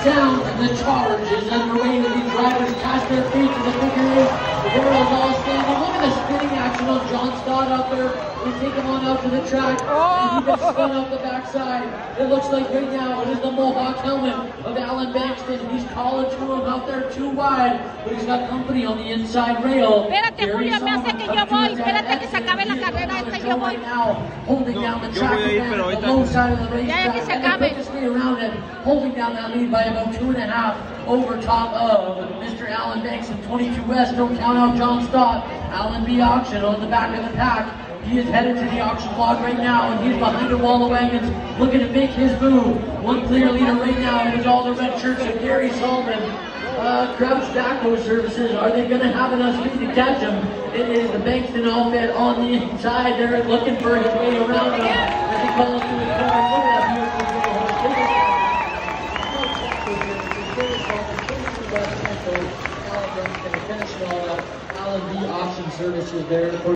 sounds the charge is underway with these drivers past their feet to the figure eight. The girls all standing. Look at the spinning action on John Stott out there. We take him on out to the track, and he gets spun up the backside. It looks like right now it is the Mohawk helmet of Alan Bankston. He's calling to him out there too wide, but he's got company on the inside rail. Espérate, Julio, me hace que yo voy. Espérate que se acabe la carrera esta, yo voy. Holding down the track the low side of the racetrack, que se and acabe. quickly around it, holding down that lead by about 2.5 over top of Mr. Alan Bankston. 22 West, don't count out John Stott. Alan B. Auction on the back of the pack. He is headed to the auction block right now, and he's behind the wall of wagons, looking to make his move. One clear leader right now, it is all the red shirts of Gary Solomon. Crouch Tacko Services, are they going to have enough speed to catch him? It is the Bankston outfit on the inside. They're looking for his way around him as he calls to his car. Look at that beautiful goal. Alan B. Auction Services there.